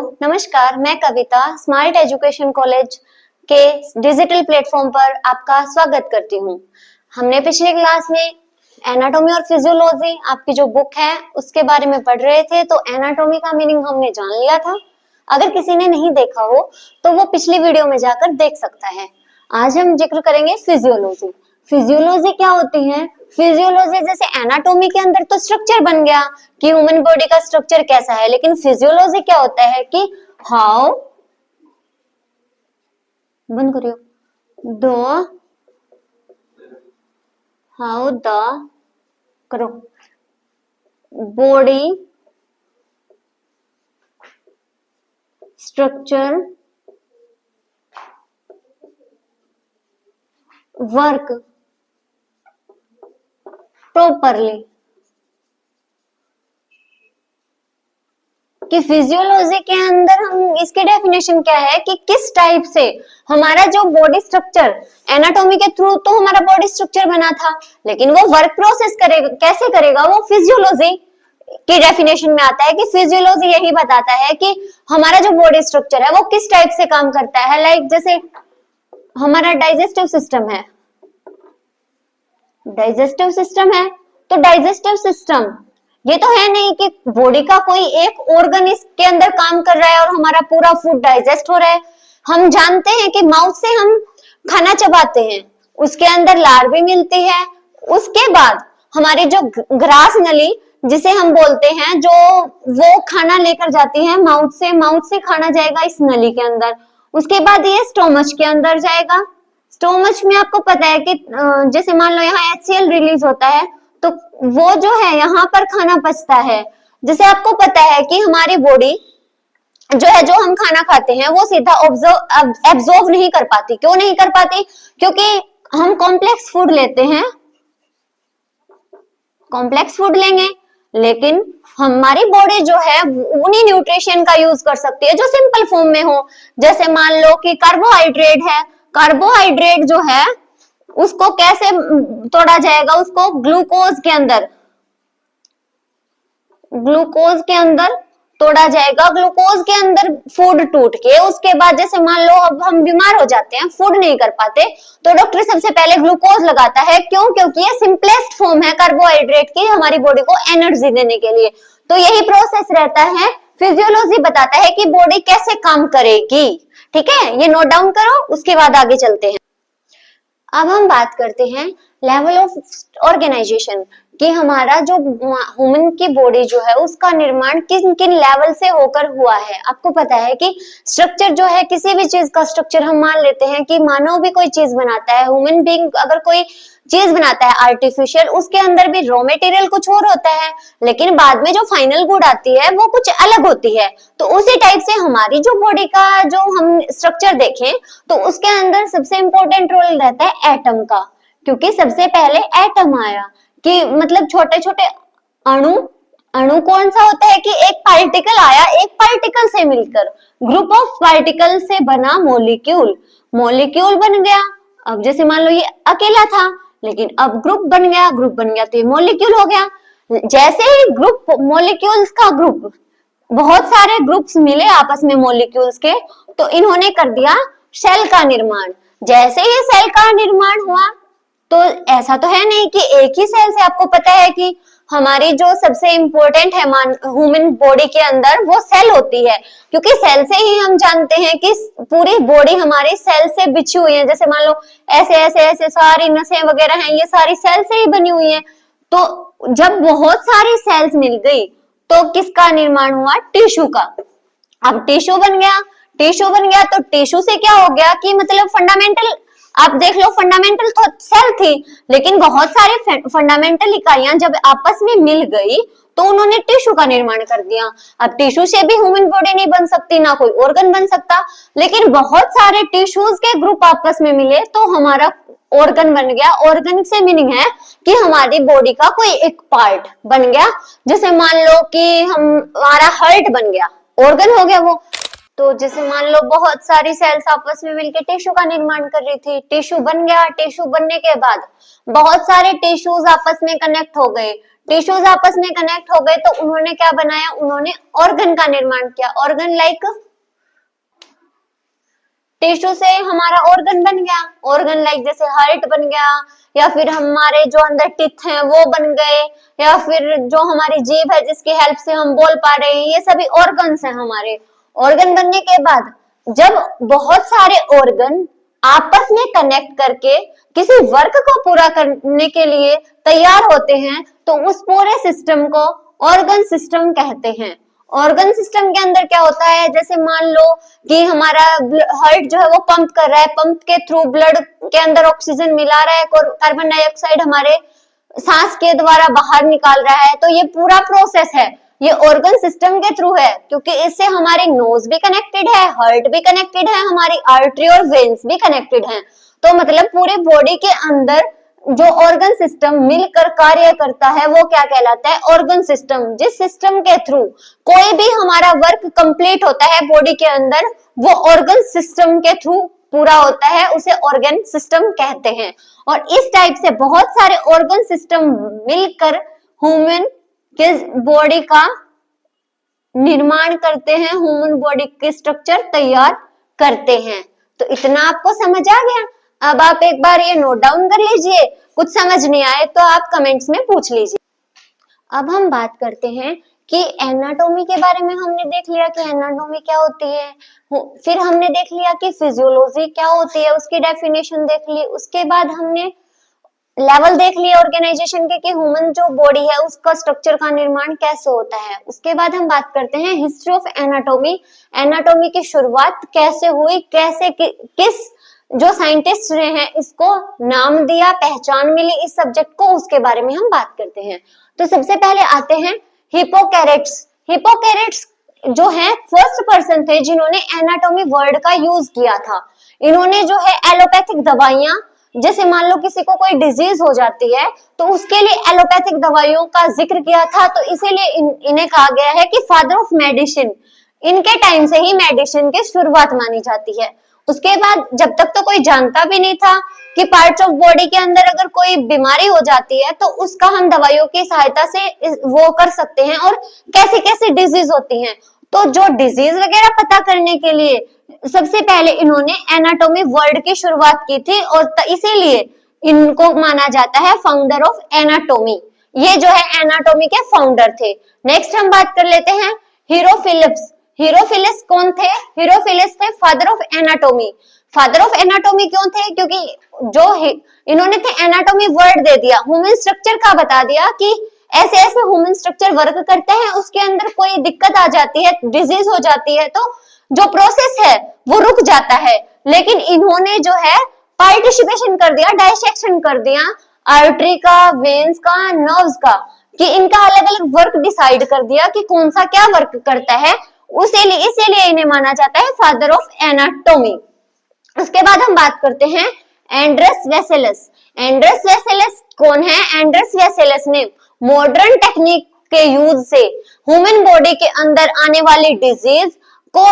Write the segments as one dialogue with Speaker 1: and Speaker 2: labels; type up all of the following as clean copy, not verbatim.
Speaker 1: नमस्कार, मैं कविता smart education college के डिजिटल प्लेटफॉर्म पर आपका स्वागत करती हूँ। हमने पिछले क्लास में एनाटॉमी और फिजियोलॉजी आपकी जो बुक है उसके बारे में पढ़ रहे थे, तो एनाटॉमी का मीनिंग हमने जान लिया था। अगर किसी ने नहीं देखा हो तो वो पिछली वीडियो में जाकर देख सकता है। आज हम जिक्र करेंगे फिजियोलॉजी। फिजियोलॉजी क्या होती है? फिजियोलॉजी जैसे एनाटॉमी के अंदर तो स्ट्रक्चर बन गया कि ह्यूमन बॉडी का स्ट्रक्चर कैसा है, लेकिन फिजियोलॉजी क्या होता है कि हाउ बंद करियो द हाउ द करो बॉडी स्ट्रक्चर वर्क प्रॉपरली। कि फिजियोलॉजी के अंदर हम इसकी डेफिनेशन क्या है कि किस टाइप से हमारा जो बॉडी स्ट्रक्चर, एनाटॉमी के थ्रू तो हमारा बॉडी स्ट्रक्चर बना था, लेकिन वो वर्क प्रोसेस करेगा कैसे करेगा, वो फिजियोलॉजी की डेफिनेशन में आता है। कि फिजियोलॉजी यही बताता है कि हमारा जो बॉडी स्ट्रक्चर है वो किस टाइप से काम करता है। लाइक जैसे हमारा डाइजेस्टिव सिस्टम है, डाइजेस्टिव सिस्टम है तो डाइजेस्टिव सिस्टम ये तो है नहीं कि बॉडी का कोई एक ऑर्गन इसके अंदर काम कर रहा है और हमारा पूरा फूड डाइजेस्ट हो रहा है। हम जानते हैं कि माउथ से हम खाना चबाते हैं, उसके अंदर लार भी मिलती है, उसके बाद हमारी जो ग्रास नली जिसे हम बोलते हैं, जो वो खाना लेकर जाती है माउथ से खाना जाएगा इस नली के अंदर, उसके बाद ये स्टोमच के अंदर जाएगा। स्टोमच में आपको पता है कि जैसे मान लो यहाँ HCl रिलीज होता है तो वो जो है यहाँ पर खाना पचता है। जैसे आपको पता है कि हमारी बॉडी जो है, जो हम खाना खाते हैं वो सीधा एब्जॉर्ब नहीं कर पाती। क्यों नहीं कर पाती? क्योंकि हम कॉम्प्लेक्स फूड लेते हैं, कॉम्प्लेक्स फूड लेंगे, लेकिन हमारी बॉडी जो है उन्हीं न्यूट्रिशन का यूज कर सकती है जो सिंपल फॉर्म में हो। जैसे मान लो कि कार्बोहाइड्रेट है, कार्बोहाइड्रेट जो है उसको कैसे तोड़ा जाएगा, उसको ग्लूकोज के अंदर तोड़ा जाएगा। ग्लूकोज के अंदर फूड टूट के उसके बाद जैसे मान लो अब हम बीमार हो जाते हैं, फूड नहीं कर पाते, तो डॉक्टर सबसे पहले ग्लूकोज लगाता है। क्यों? क्योंकि ये सिंपलेस्ट फॉर्म है कार्बोहाइड्रेट की हमारी बॉडी को एनर्जी देने के लिए। तो यही प्रोसेस रहता है। फिजियोलॉजी बताता है कि बॉडी कैसे काम करेगी। ठीक है, ये नोट डाउन करो, उसके बाद आगे चलते हैं। अब हम बात करते हैं लेवल ऑफ ऑर्गेनाइजेशन कि हमारा जो ह्यूमन की बॉडी जो है उसका निर्माण किन किन लेवल से होकर हुआ है। आपको पता है कि स्ट्रक्चर जो है, किसी भी चीज का स्ट्रक्चर हम मान लेते हैं कि मानव भी कोई चीज बनाता है, ह्यूमन बीइंग अगर कोई चीज बनाता है आर्टिफिशियल, उसके अंदर भी रॉ मटेरियल कुछ और होता है, लेकिन बाद में जो फाइनल गुड आती है वो कुछ अलग होती है। तो उसी टाइप से हमारी जो बॉडी का जो हम स्ट्रक्चर देखें तो उसके अंदर सबसे इंपॉर्टेंट रोल रहता है एटम का, क्योंकि सबसे पहले एटम आया कि मतलब छोटे छोटे अणु कौन सा होता है कि एक पार्टिकल आया, एक पार्टिकल से मिलकर ग्रुप ऑफ पार्टिकल से बना मॉलिक्यूल बन गया। अब जैसे मान लो ये अकेला था, लेकिन अब ग्रुप बन गया तो ये मॉलिक्यूल हो गया। जैसे ही ग्रुप मॉलिक्यूल्स का ग्रुप, बहुत सारे ग्रुप्स मिले आपस में मॉलिक्यूल्स के, तो इन्होंने कर दिया सेल का निर्माण। जैसे ही सेल का निर्माण हुआ तो ऐसा तो है नहीं कि एक ही सेल से, आपको पता है कि हमारी जो सबसे इंपॉर्टेंट है ह्यूमन बॉडी के अंदर वो सेल होती है, क्योंकि सेल से ही हम जानते हैं कि पूरी बॉडी हमारी सेल से बिछी हुई है। जैसे मान लो ऐसे ऐसे ऐसे सारी नसें वगैरह हैं, ये सारी सेल से ही बनी हुई है। तो जब बहुत सारी सेल्स मिल गई तो किसका निर्माण हुआ? टिश्यू का। अब टिश्यू बन गया तो टिश्यू से क्या हो गया कि मतलब फंडामेंटल, आप देख लो फंडामेंटल तो सेल थी, लेकिन बहुत सारी फंडामेंटल इकाइयां जब आपस में मिल गई तो उन्होंने टिश्यू का निर्माण कर दिया। अब टिश्यू से भी ह्यूमन बॉडी नहीं बन सकती, ना कोई ऑर्गन बन सकता, लेकिन बहुत सारे टिश्यूज के ग्रुप आपस में मिले तो हमारा ऑर्गन बन गया। ऑर्गन से मीनिंग है कि हमारी बॉडी का कोई एक पार्ट बन गया। जैसे मान लो कि हमारा हार्ट बन गया, ऑर्गन हो गया वो। तो जैसे मान लो बहुत सारी सेल्स आपस में मिलकर टिश्यू का निर्माण कर रही थी, टिश्यू बन गया। टिश्यू बनने के बाद बहुत सारे टिश्यूज आपस में कनेक्ट हो गए, टिश्यूज आपस में कनेक्ट हो गए तो उन्होंने क्या बनाया, उन्होंने ऑर्गन का निर्माण किया। ऑर्गन लाइक टिश्यू से हमारा ऑर्गन बन गया, ऑर्गन लाइक जैसे हार्ट बन गया, या फिर हमारे जो अंदर टिथ हैं वो बन गए, या फिर जो हमारी जीभ है जिसकी हेल्प से हम बोल पा रहे हैं, ये सभी ऑर्गन्स हैं हमारे। ऑर्गन बनने के बाद जब बहुत सारे ऑर्गन आपस में कनेक्ट करके किसी वर्क को पूरा करने के लिए तैयार होते हैं तो उस पूरे सिस्टम को ऑर्गन सिस्टम कहते हैं। ऑर्गन सिस्टम के अंदर क्या होता है, जैसे मान लो कि हमारा हार्ट जो है वो पंप कर रहा है, पंप के थ्रू ब्लड के अंदर ऑक्सीजन मिला रहा है, कार्बन डाइऑक्साइड हमारे सांस के द्वारा बाहर निकाल रहा है, तो ये पूरा प्रोसेस है ये ऑर्गन सिस्टम के थ्रू है, क्योंकि इससे हमारी नोज भी कनेक्टेड है, हार्ट भी कनेक्टेड है, हमारी आर्टरी और वेन्स भी कनेक्टेड हैं। तो मतलब पूरे बॉडी के अंदर जो ऑर्गन सिस्टम मिलकर कार्य करता है वो क्या कहलाता है, ऑर्गन सिस्टम। जिस सिस्टम के थ्रू कोई भी हमारा वर्क कंप्लीट होता है बॉडी के अंदर, वो ऑर्गन सिस्टम के थ्रू पूरा होता है, उसे ऑर्गन सिस्टम कहते हैं। और इस टाइप से बहुत सारे ऑर्गन सिस्टम मिलकर ह्यूमन के बॉडी का निर्माण करते हैं, ह्यूमन बॉडी के स्ट्रक्चर तैयार करते हैं। तो इतना आपको समझ आ गया। अब आप एक बार ये नोट डाउन कर लीजिए, कुछ समझ नहीं आए तो आप कमेंट्स में पूछ लीजिए। अब हम बात करते हैं कि एनाटॉमी के बारे में। हमने देख लिया कि एनाटॉमी क्या होती है, फिर हमने देख लिया कि फिजियोलॉजी क्या होती है, उसकी डेफिनेशन देख ली। उसके बाद हमने लेवल देख लिया ऑर्गेनाइजेशन के कि ह्यूमन जो बॉडी है उसका स्ट्रक्चर का निर्माण कैसे होता है। उसके बाद हम बात करते हैं हिस्ट्री ऑफ एनाटॉमी। एनाटॉमी की शुरुआत कैसे हुई, कैसे किस जो साइंटिस्ट रहे हैं इसको नाम दिया, पहचान मिली इस सब्जेक्ट को, उसके बारे में हम बात करते हैं। तो सबसे पहले आते हैं हिप्पोकैरेट्स। हिप्पोकैरेट्स जो है फर्स्ट पर्सन थे जिन्होंने एनाटॉमी वर्ड का यूज किया था। इन्होंने जो है एलोपैथिक दवाइयां, जैसे मान लो किसी को कोई डिजीज हो जाती है तो उसके लिए एलोपैथिक दवाइयों का जिक्र किया था, तो इसीलिए इन्हें कहा गया है कि फादर ऑफ मेडिसिन। इनके टाइम से ही मेडिसिन की शुरुआत मानी जाती है। उसके बाद जब तक तो कोई जानता भी नहीं था कि पार्ट्स ऑफ बॉडी के अंदर अगर कोई बीमारी हो जाती है तो उसका हम दवाइयों की सहायता से वो कर सकते हैं, और कैसी कैसी डिजीज होती हैं। तो जो डिजीज वगैरह पता करने के लिए सबसे पहले इन्होंने एनाटॉमी वर्ड की शुरुआत की थी, और इसीलिए इनको माना जाता है फाउंडर ऑफ एनाटॉमी। ये जो है एनाटॉमी के फाउंडर थे। नेक्स्ट हम बात कर लेते हैं हीरोफिलिप्स। हीरोफिलिस कौन थे? हीरोफिलिस थे father of anatomy. Father of anatomy क्यों थे? क्योंकि जो इन्होंने थे एनाटॉमी वर्ड दे दिया, ह्यूमन स्ट्रक्चर का बता दिया कि ऐसे ऐसे ह्यूमन स्ट्रक्चर वर्क करते हैं, उसके अंदर कोई दिक्कत आ जाती है, डिजीज हो जाती है, तो जो प्रोसेस है वो रुक जाता है। लेकिन इन्होंने जो है पार्टिसिपेशन कर दिया, डाइसेक्शन कर दिया आर्टरी का, वेन्स का, नर्व्स का, कि इनका अलग अलग वर्क डिसाइड कर दिया कि कौन सा क्या वर्क करता है। इसीलिए इन्हें माना जाता है फादर ऑफ एनाटॉमी। उसके बाद हम बात करते हैं एंड्रस वेसेलस। एंड्रस वेसेलस कौन है? एंड्रस वेसेलस ने मॉडर्न टेक्निक के यूज से ह्यूमन बॉडी के अंदर आने वाली डिजीज को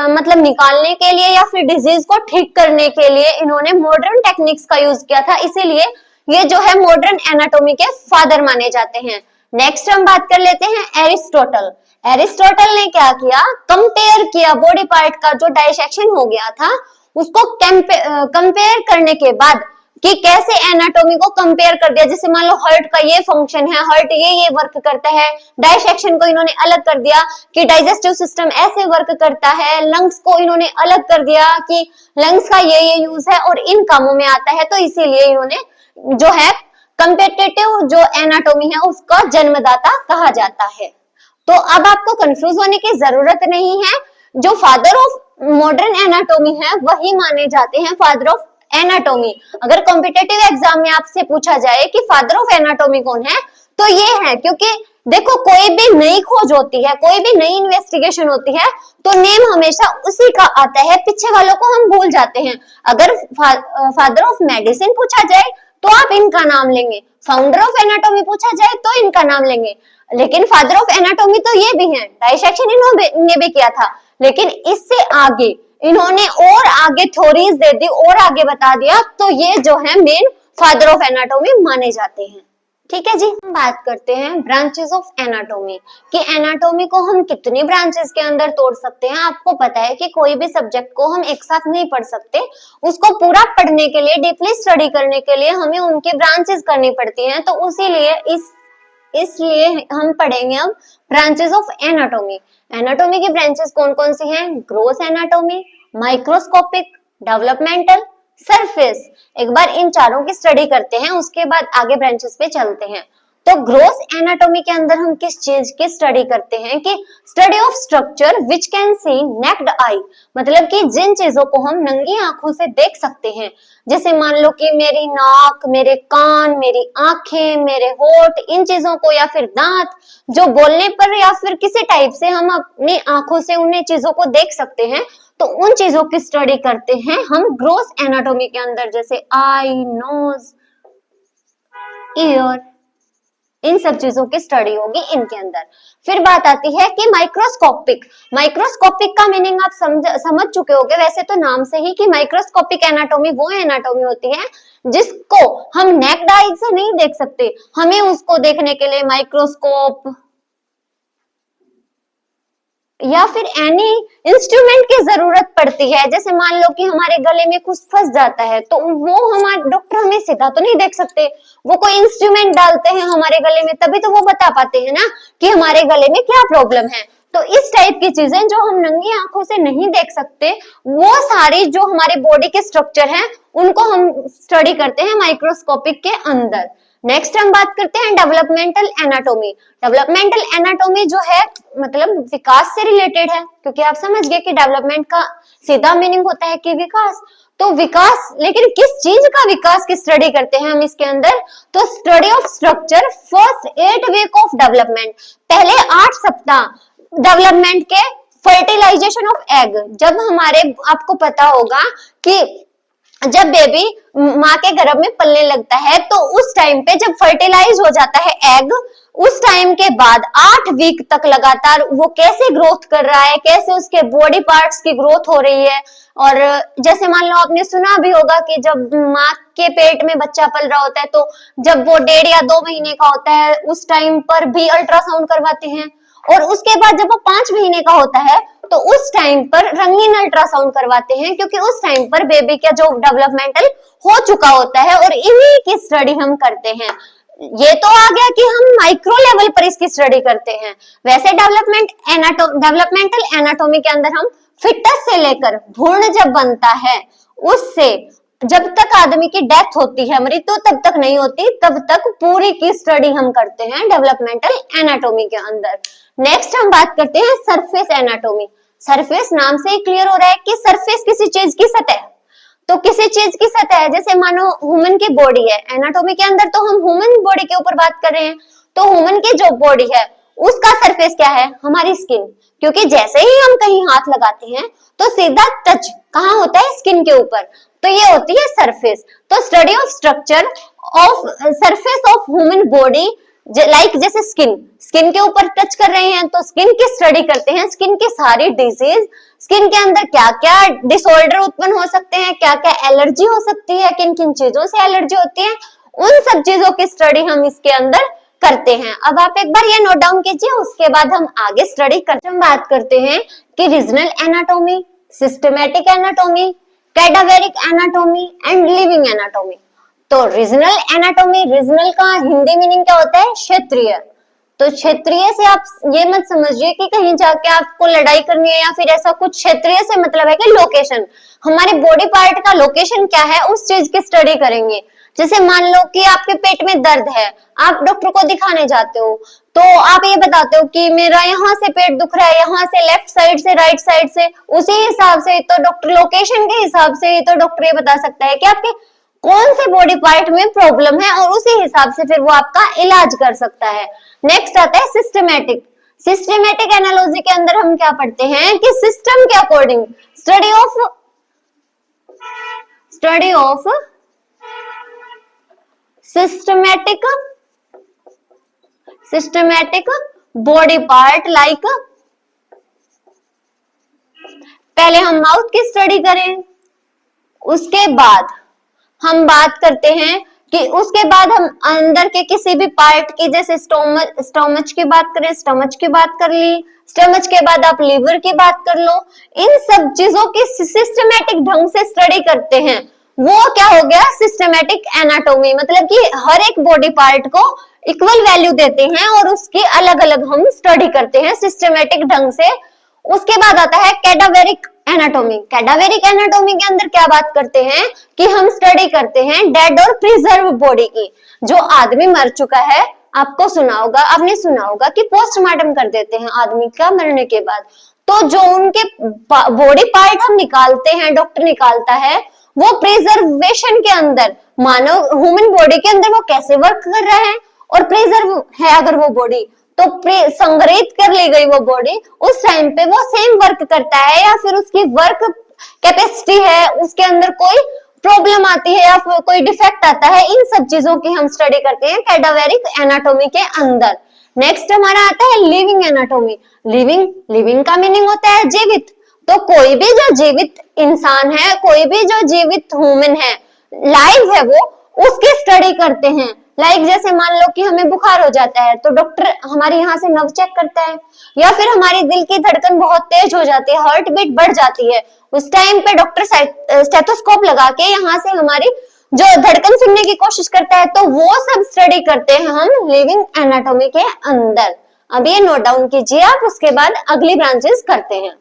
Speaker 1: मतलब निकालने के लिए या फिर डिजीज को ठीक करने के लिए इन्होंने मॉडर्न टेक्निक्स का यूज किया था, इसीलिए ये जो है मॉडर्न एनाटॉमी के फादर माने जाते हैं। नेक्स्ट हम बात कर लेते हैं एरिस्टोटल। एरिस्टोटल ने क्या किया? कंपेयर किया बॉडी पार्ट का जो डाइसेक्शन हो गया था उसको कंपेयर करने के बाद कि कैसे एनाटॉमी को कंपेयर कर दिया। जैसे मान लो हार्ट का ये फंक्शन है, हार्ट ये वर्क करता है। डाइसेक्शन को इन्होंने अलग कर दिया कि डाइजेस्टिव सिस्टम ऐसे वर्क करता है। लंग्स को इन्होंने अलग कर दिया कि लंग्स का ये यूज है और इन कामों में आता है। तो इसीलिए इन्होंने जो है कंपेटिटिव जो एनाटॉमी है उसका जन्मदाता कहा जाता है। तो अब आपको कंफ्यूज होने की जरूरत नहीं है, जो फादर ऑफ मॉडर्न एनाटॉमी है वही माने जाते हैं फादर ऑफ एनाटॉमी। अगर कॉम्पिटिटिव एग्जाम में आपसे पूछा जाए कि फादर ऑफ एनाटॉमी कौन है तो ये है, क्योंकि देखो कोई भी नई खोज होती है, कोई भी नई इन्वेस्टिगेशन होती है तो नेम हमेशा उसी का आता है, पीछे वालों को हम भूल जाते हैं। अगर फादर ऑफ मेडिसिन पूछा जाए तो आप इनका नाम लेंगे, फाउंडर ऑफ एनाटॉमी पूछा जाए तो इनका नाम लेंगे, लेकिन फादर ऑफ एनाटॉमी तो ये भी हैं। डाइसेक्शन इन्होंने भी किया था, लेकिन इससे आगे इन्होंने और आगे थ्योरीज दे दी और आगे बता दिया, तो ये जो है मेन फादर ऑफ एनाटॉमी माने जाते हैं। ठीक है जी। हम बात करते हैं ब्रांचेस ऑफ एनाटॉमी कि एनाटॉमी को हम कितनी ब्रांचेस के अंदर तोड़ सकते हैं। आपको पता है कि कोई भी सब्जेक्ट को हम एक साथ नहीं पढ़ सकते, उसको पूरा पढ़ने के लिए, डीपली स्टडी करने के लिए हमें उनकी ब्रांचेस करनी पड़ती हैं। तो इसीलिए इसलिए हम पढ़ेंगे अब ब्रांचेस ऑफ एनाटॉमी। एनाटॉमी की ब्रांचेस कौन कौन सी हैं? Gross anatomy, microscopic, developmental, surface. एक बार इन चारों की स्टडी करते हैं, उसके बाद आगे ब्रांचेस पे चलते हैं। तो ग्रोस एनाटॉमी के अंदर हम किस चीज की स्टडी करते हैं कि study of structure which can see necked आई, मतलब कि जिन चीजों को हम नंगी आंखों से देख सकते हैं। जैसे मान लो कि मेरी नाक, मेरे कान, मेरी आंखें, मेरे होठ, इन चीजों को, या फिर दांत, जो बोलने पर या फिर किसी टाइप से हम अपनी आंखों से उन चीजों को देख सकते हैं, तो उन चीजों की स्टडी करते हैं हम ग्रोस एनाटॉमी के अंदर। जैसे आई, नोज, ईयर, इन सब चीजों की स्टडी होगी इनके अंदर। फिर बात आती है कि माइक्रोस्कोपिक। माइक्रोस्कोपिक का मीनिंग आप समझ चुके होंगे वैसे तो नाम से ही, कि माइक्रोस्कोपिक एनाटॉमी वो एनाटॉमी होती है जिसको हम नेक्ड आई से नहीं देख सकते, हमें उसको देखने के लिए माइक्रोस्कोप या फिर एनी इंस्ट्रूमेंट की जरूरत पड़ती है। जैसे मान लो कि हमारे गले में कुछ फंस जाता है, तो वो हमारे डॉक्टर हमें सीधा तो नहीं देख सकते, वो कोई इंस्ट्रूमेंट डालते हैं हमारे गले में, तभी तो वो बता पाते हैं ना कि हमारे गले में क्या प्रॉब्लम है। तो इस टाइप की चीजें जो हम नंगी आंखों से नहीं देख सकते, वो सारी जो हमारे बॉडी के स्ट्रक्चर हैं उनको हम स्टडी करते हैं माइक्रोस्कोपिक के अंदर। नेक्स्ट हम बात करते हैं डेवलपमेंटल एनाटॉमी। डेवलपमेंटल एनाटॉमी जो है मतलब विकास से रिलेटेड है, क्योंकि आप समझ गए कि डेवलपमेंट का सीधा मीनिंग होता है कि विकास। तो विकास, लेकिन किस चीज का विकास की स्टडी करते हैं हम इसके अंदर? तो study of structure first 8 week of development, पहले 8 सप्ताह डेवलपमेंट के। फर्टिलाइजेशन ऑफ एग, जब हमारे, आपको पता होगा कि जब बेबी माँ के गर्भ में पलने लगता है, तो उस टाइम पे जब फर्टिलाइज हो जाता है एग, उस टाइम के बाद 8 वीक तक लगातार वो कैसे ग्रोथ कर रहा है, कैसे उसके बॉडी पार्ट्स की ग्रोथ हो रही है। और जैसे मान लो आपने सुना भी होगा कि जब माँ के पेट में बच्चा पल रहा होता है, तो जब वो 1.5 या 2 महीने का होता है, उस टाइम पर भी अल्ट्रासाउंड करवाते हैं। और उसके बाद जब वो 5 महीने का होता है, तो उस टाइम पर रंगीन अल्ट्रासाउंड करवाते हैं, क्योंकि उस टाइम पर बेबी का जो डेवलपमेंटल हो चुका होता है। और इन्हीं की स्टडी हम करते हैं। ये तो आ गया कि हम माइक्रो लेवल पर इसकी स्टडी करते हैं। वैसे डेवलपमेंटल एनाटॉमी के अंदर हम फिटस से लेकर भ्रूण जब बनता है, उससे जब तक आदमी की डेथ होती है, मृत्यु तब तक नहीं होती, तब तक पूरी की स्टडी हम करते हैं डेवलपमेंटल एनाटॉमी के अंदर। नेक्स्ट हम बात करते हैं सरफेस एनाटॉमी। सरफेस नाम से ही क्लियर हो रहा है कि सरफेस किसी चीज की सतह, तो किसी चीज की सतह है। जैसे मानो ह्यूमन की बॉडी है, एनाटॉमी के अंदर तो हम ह्यूमन बॉडी के ऊपर बात कर रहे हैं, तो ह्यूमन की जो बॉडी है उसका सरफेस क्या है? हमारी स्किन। क्योंकि जैसे ही हम कहीं हाथ लगाते हैं तो सीधा टच कहाँ होता है? स्किन के ऊपर, तो ये होती है सरफेस। तो study of structure of surface of human body, like जैसे स्किन के ऊपर टच कर रहे हैं तो स्किन की स्टडी करते हैं, स्किन की सारी डिजीज, स्किन के अंदर क्या क्या डिसऑर्डर उत्पन्न हो सकते हैं, क्या क्या एलर्जी हो सकती है, किन किन चीजों से एलर्जी होती है, उन सब चीजों की स्टडी हम इसके अंदर करते हैं। अब आप एक बार ये नोट डाउन कीजिए, उसके बाद हम आगे स्टडी करते हैं। हम बात करते हैं कि regional anatomy, systematic anatomy, cadaveric anatomy and living anatomy. तो रीजनल एनाटॉमी, रीजनल का हिंदी मीनिंग क्या होता है? क्षेत्रीय। तो क्षेत्रीय से आप ये मत समझिए कि कहीं जाके आपको लड़ाई करनी है या फिर ऐसा कुछ। क्षेत्रीय से मतलब है कि लोकेशन, हमारे बॉडी पार्ट का लोकेशन क्या है उस चीज की स्टडी करेंगे। जैसे मान लो कि आपके पेट में दर्द है, आप डॉक्टर को दिखाने जाते हो, तो आप ये बताते हो कि मेरा यहाँ से पेट दुख रहा है, यहाँ से लेफ्ट साइड से, राइट साइड से। उसी हिसाब से तो डॉक्टर लोकेशन के हिसाब से तो डॉक्टर ये बता सकता है कि आपके कौन से बॉडी पार्ट में प्रॉब्लम है, और उसी हिसाब से फिर वो आपका इलाज कर सकता है। नेक्स्ट आता है सिस्टमैटिक। सिस्टमैटिक एनालॉजी के अंदर हम क्या पढ़ते हैं कि सिस्टम के according study of systematic body part, like पहले हम माउथ की स्टडी करें, उसके बाद हम बात करते हैं कि उसके बाद हम अंदर के किसी भी पार्ट की, जैसे स्टोमच की बात करें, स्टोमच की बात कर ली, स्टोमच के बाद आप लीवर की बात कर लो, इन सब चीजों की सिस्टमेटिक ढंग से स्टडी करते हैं। वो क्या हो गया, सिस्टमेटिक एनाटॉमी, मतलब कि हर एक बॉडी पार्ट को इक्वल वैल्यू देते हैं और उसकी अलग अलग हम स्टडी करते हैं सिस्टमेटिक ढंग से। उसके बाद आता है कैडावेरिक एनाटॉमी। कैडावेरिक एनाटॉमी के अंदर क्या बात करते हैं कि हम स्टडी करते हैं डेड और प्रिजर्व बॉडी की। जो आदमी मर चुका है, आपको सुना होगा, आपने सुना होगा कि पोस्टमार्टम कर देते हैं आदमी का मरने के बाद, तो जो उनके बॉडी पार्ट हम निकालते हैं, डॉक्टर निकालता है, वो प्रिजर्वेशन के अंदर, मानव ह्यूमन बॉडी के अंदर वो कैसे वर्क कर रहे हैं, और प्रिजर्व है अगर वो बॉडी, तो संग्रहित कर ली गई वो बॉडी, उस टाइम पे वो सेम वर्क करता है या फिर उसकी वर्क कैपेसिटी है, उसके अंदर कोई प्रॉब्लम आती है या फिर कोई डिफेक्ट आता है, इन सब चीजों की हम स्टडी करते हैं कैडावेरिक एनाटॉमी के अंदर। नेक्स्ट हमारा आता है लिविंग एनाटॉमी। लिविंग का मीनिंग होता है जीवित। तो कोई भी जो जीवित इंसान है, कोई भी जो जीवित ह्यूमन है, लाइव है, वो उसकी स्टडी करते हैं। लाइक जैसे मान लो कि हमें बुखार हो जाता है, तो डॉक्टर हमारे यहाँ से नर्व चेक करता है, या फिर हमारी दिल की धड़कन बहुत तेज हो जाती है, हार्ट बीट बढ़ जाती है, उस टाइम पे डॉक्टर स्टेथोस्कोप लगा के यहाँ से हमारी जो धड़कन सुनने की कोशिश करता है, तो वो सब स्टडी करते हैं हम लिविंग एनाटॉमी के अंदर। अब ये नोट डाउन कीजिए आप, उसके बाद अगली ब्रांचेस करते हैं।